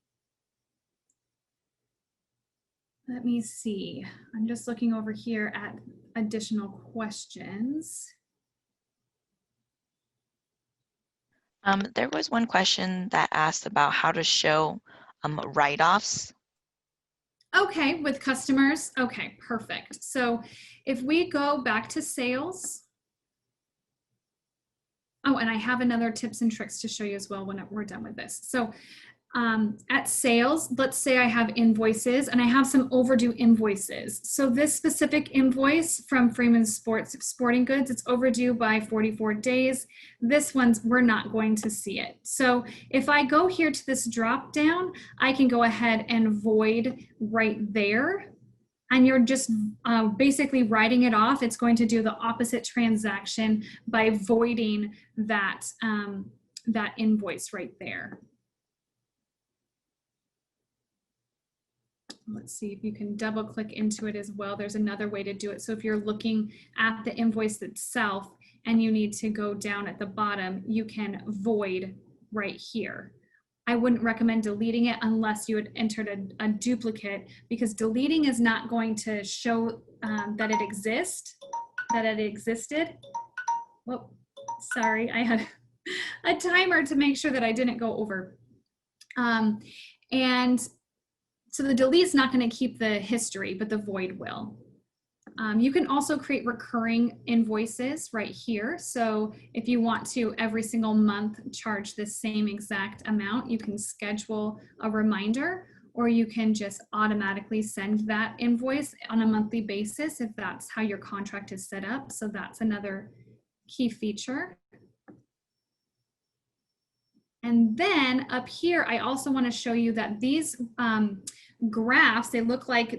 A: Let me see. I'm just looking over here at additional questions.
B: There was one question that asked about how to show write-offs.
A: Okay, with customers. Okay, perfect. So if we go back to sales. Oh, and I have another tips and tricks to show you as well when we're done with this. So at sales, let's say I have invoices and I have some overdue invoices. So this specific invoice from Freeman's Sporting Goods, it's overdue by 44 days. This one's, we're not going to see it. So if I go here to this drop down, I can go ahead and void right there. And you're just basically writing it off. It's going to do the opposite transaction by voiding that, that invoice right there. Let's see if you can double click into it as well. There's another way to do it. So if you're looking at the invoice itself and you need to go down at the bottom, you can void right here. I wouldn't recommend deleting it unless you had entered a duplicate, because deleting is not going to show that it existed. Whoa, sorry, I had a timer to make sure that I didn't go over. And so the delete is not going to keep the history, but the void will. You can also create recurring invoices right here. So if you want to every single month charge the same exact amount, you can schedule a reminder, or you can just automatically send that invoice on a monthly basis if that's how your contract is set up. So that's another key feature. And then up here, I also want to show you that these graphs, they look like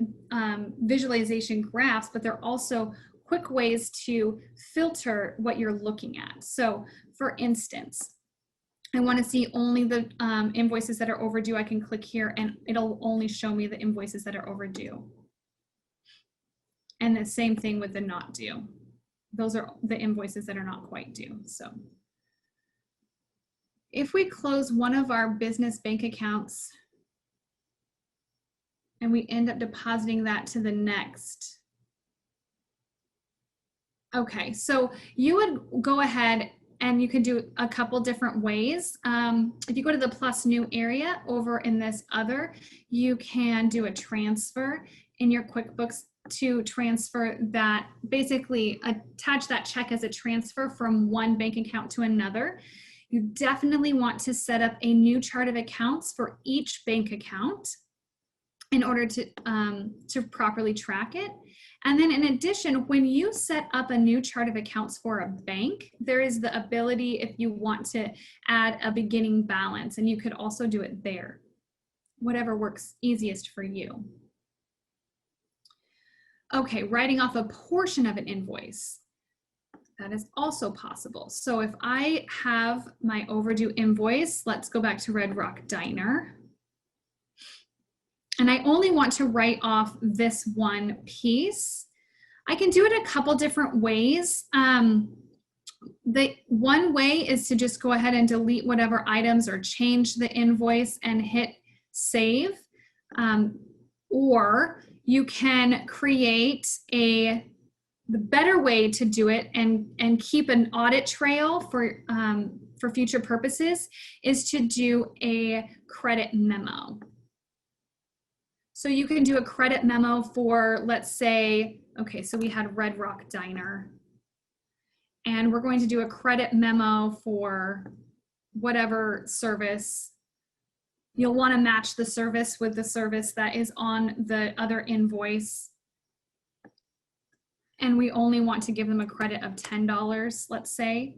A: visualization graphs, but they're also quick ways to filter what you're looking at. So for instance, I want to see only the invoices that are overdue. I can click here and it'll only show me the invoices that are overdue. And the same thing with the not due. Those are the invoices that are not quite due. So if we close one of our business bank accounts and we end up depositing that to the next. Okay, so you would go ahead and you can do a couple different ways. If you go to the plus new area over in this other, you can do a transfer in your QuickBooks to transfer that, basically attach that check as a transfer from one bank account to another. You definitely want to set up a new chart of accounts for each bank account in order to properly track it. And then in addition, when you set up a new chart of accounts for a bank, there is the ability, if you want to add a beginning balance, and you could also do it there, whatever works easiest for you. Okay, writing off a portion of an invoice. That is also possible. So if I have my overdue invoice, let's go back to Red Rock Diner. And I only want to write off this one piece. I can do it a couple different ways. The one way is to just go ahead and delete whatever items or change the invoice and hit save. Or you can create the better way to do it and keep an audit trail for future purposes is to do a credit memo. So you can do a credit memo for, let's say, okay, so we had Red Rock Diner, and we're going to do a credit memo for whatever service. You'll want to match the service with the service that is on the other invoice. And we only want to give them a credit of $10, let's say.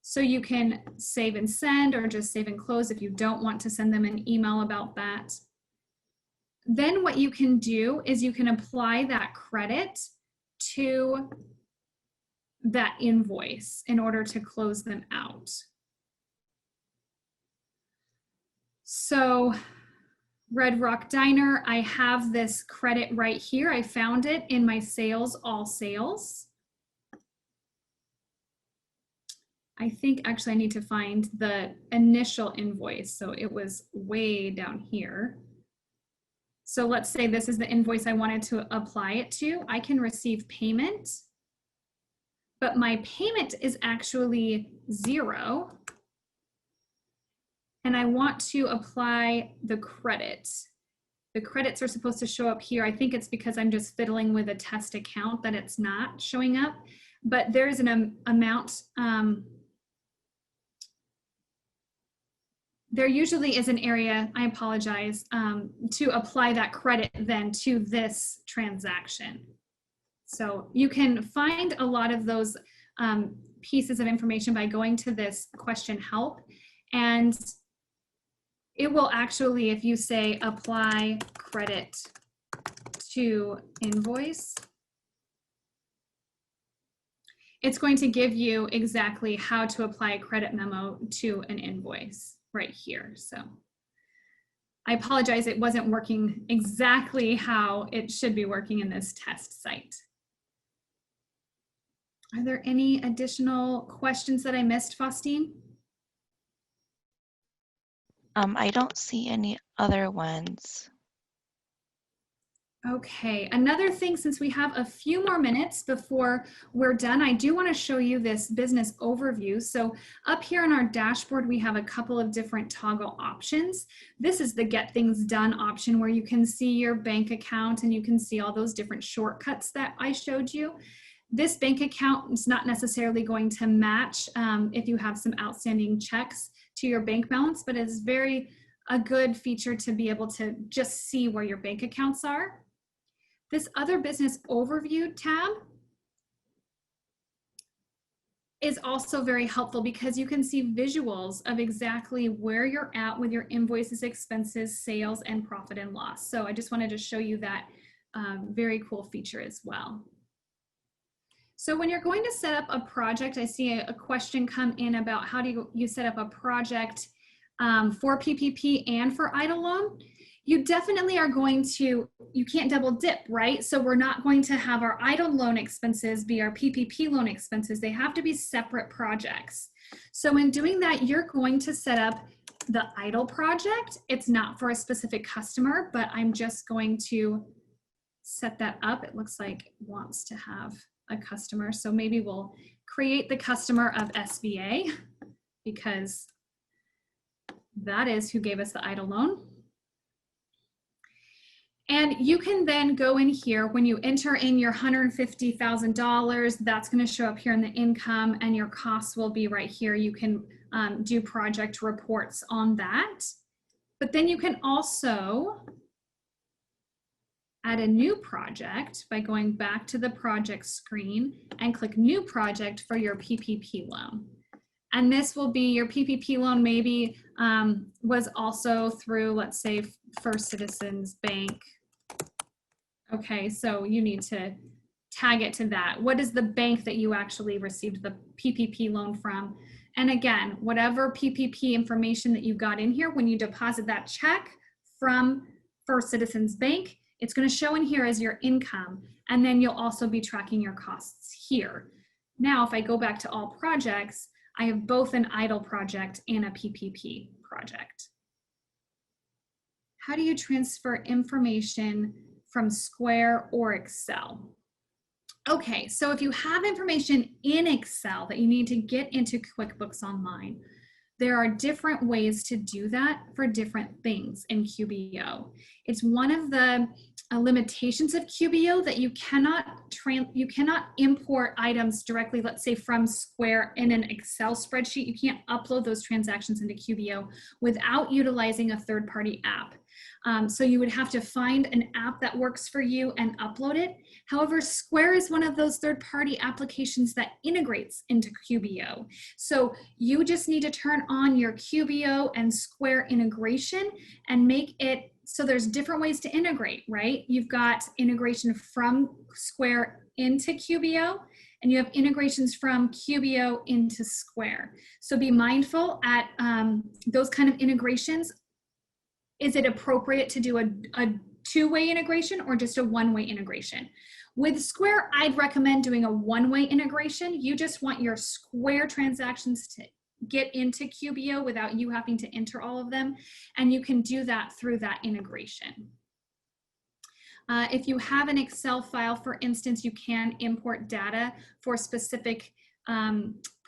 A: So you can save and send, or just save and close if you don't want to send them an email about that. Then what you can do is you can apply that credit to that invoice in order to close them out. So Red Rock Diner, I have this credit right here. I found it in my sales, all sales. I think actually I need to find the initial invoice. So it was way down here. So let's say this is the invoice I wanted to apply it to. I can receive payment, but my payment is actually 0. And I want to apply the credit. The credits are supposed to show up here. I think it's because I'm just fiddling with a test account that it's not showing up, but there's an amount. There usually is an area, I apologize, to apply that credit then to this transaction. So you can find a lot of those pieces of information by going to this question help, and it will actually, if you say apply credit to invoice, it's going to give you exactly how to apply a credit memo to an invoice right here. So I apologize, it wasn't working exactly how it should be working in this test site. Are there any additional questions that I missed, Faustine?
B: I don't see any other ones.
A: Okay, another thing, since we have a few more minutes before we're done, I do want to show you this business overview. So up here on our dashboard, we have a couple of different toggle options. This is the Get Things Done option where you can see your bank account and you can see all those different shortcuts that I showed you. This bank account is not necessarily going to match if you have some outstanding checks to your bank balance, but it's a good feature to be able to just see where your bank accounts are. This other business overview tab is also very helpful because you can see visuals of exactly where you're at with your invoices, expenses, sales, and profit and loss. So I just wanted to show you that very cool feature as well. So when you're going to set up a project, I see a question come in about how do you set up a project for PPP and for EIDL loan. You definitely are going to, you can't double dip, right? So we're not going to have our EIDL loan expenses be our PPP loan expenses. They have to be separate projects. So in doing that, you're going to set up the EIDL project. It's not for a specific customer, but I'm just going to set that up. It looks like it wants to have a customer. So maybe we'll create the customer of SBA because that is who gave us the EIDL loan. And you can then go in here when you enter in your $150,000, that's going to show up here in the income and your costs will be right here. You can do project reports on that. But then you can also add a new project by going back to the project screen and click new project for your PPP loan. And this will be your PPP loan maybe was also through, let's say, First Citizens Bank. Okay, so you need to tag it to that. What is the bank that you actually received the PPP loan from? And again, whatever PPP information that you got in here, when you deposit that check from First Citizens Bank, it's going to show in here as your income, and then you'll also be tracking your costs here. Now, if I go back to all projects, I have both an EIDL project and a PPP project. How do you transfer information from Square or Excel? Okay, so if you have information in Excel that you need to get into QuickBooks Online, there are different ways to do that for different things in QBO. It's one of the limitations of QBO that you cannot import items directly, let's say from Square in an Excel spreadsheet. You can't upload those transactions into QBO without utilizing a third-party app. So you would have to find an app that works for you and upload it. However, Square is one of those third-party applications that integrates into QBO. So you just need to turn on your QBO and Square integration and make it so there's different ways to integrate, right? You've got integration from Square into QBO, and you have integrations from QBO into Square. So be mindful at those kind of integrations. Is it appropriate to do a two-way integration or just a one-way integration? With Square, I'd recommend doing a one-way integration. You just want your Square transactions to get into QBO without you having to enter all of them. And you can do that through that integration. If you have an Excel file, for instance, you can import data for specific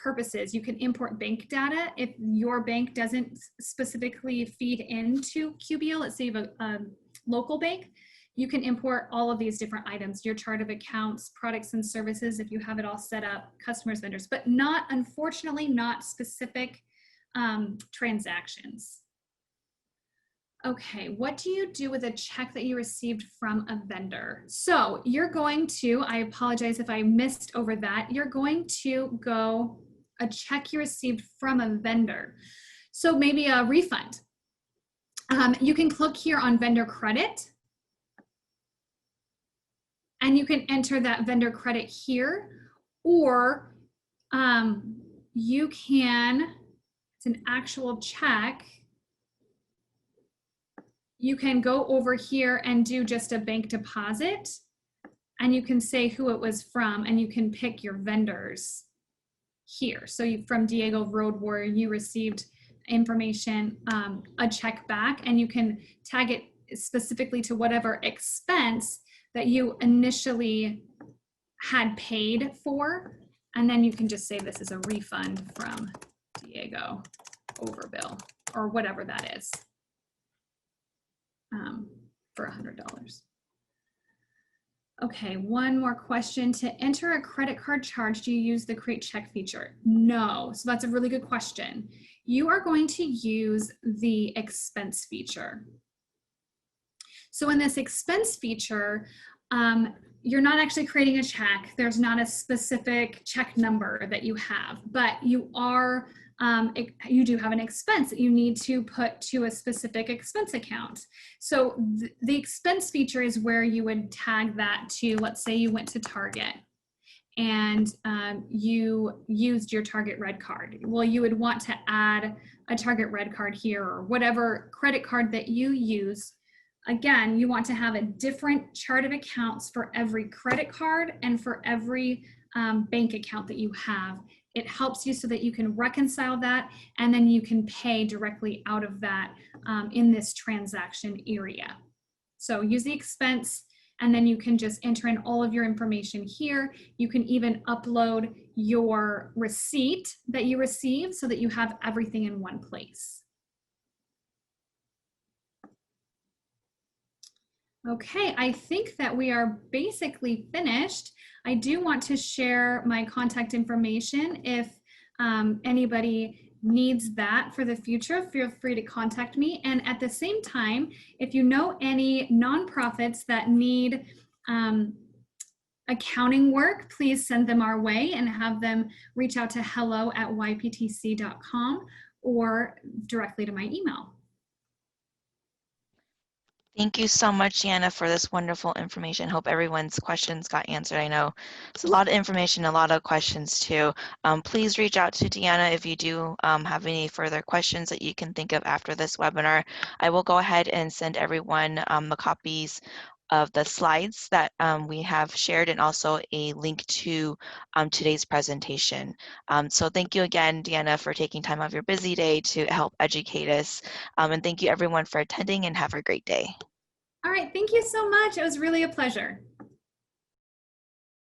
A: purposes. You can import bank data if your bank doesn't specifically feed into QBO. Let's say you have a local bank. You can import all of these different items, your chart of accounts, products and services, if you have it all set up, customers, vendors, but not, unfortunately, not specific transactions. Okay, what do you do with a check that you received from a vendor? So you're going to, I apologize if I missed over that, you're going to go a check you received from a vendor. So maybe a refund. You can click here on vendor credit, and you can enter that vendor credit here, or you can, it's an actual check. You can go over here and do just a bank deposit, and you can say who it was from, and you can pick your vendors here. So from Diego Road Warrior, you received information, a check back, and you can tag it specifically to whatever expense that you initially had paid for, and then you can just say this is a refund from Diego Overbill, or whatever that is, for $100. Okay, one more question. To enter a credit card charge, do you use the create check feature? No, so that's a really good question. You are going to use the expense feature. So in this expense feature, you're not actually creating a check. There's not a specific check number that you have, but you are, you do have an expense that you need to put to a specific expense account. So the expense feature is where you would tag that to, let's say you went to Target and you used your Target Red card. Well, you would want to add a Target Red card here, or whatever credit card that you use. Again, you want to have a different chart of accounts for every credit card and for every bank account that you have. It helps you so that you can reconcile that, and then you can pay directly out of that in this transaction area. So use the expense, and then you can just enter in all of your information here. You can even upload your receipt that you received so that you have everything in one place. Okay, I think that we are basically finished. I do want to share my contact information. If anybody needs that for the future, feel free to contact me. And at the same time, if you know any nonprofits that need accounting work, please send them our way and have them reach out to hello@yptc.com or directly to my email.
B: Thank you so much, Deanna, for this wonderful information. Hope everyone's questions got answered. I know it's a lot of information, a lot of questions too. Please reach out to Deanna if you do have any further questions that you can think of after this webinar. I will go ahead and send everyone the copies of the slides that we have shared, and also a link to today's presentation. So thank you again, Deanna, for taking time out of your busy day to help educate us. And thank you everyone for attending, and have a great day.
A: All right, thank you so much. It was really a pleasure.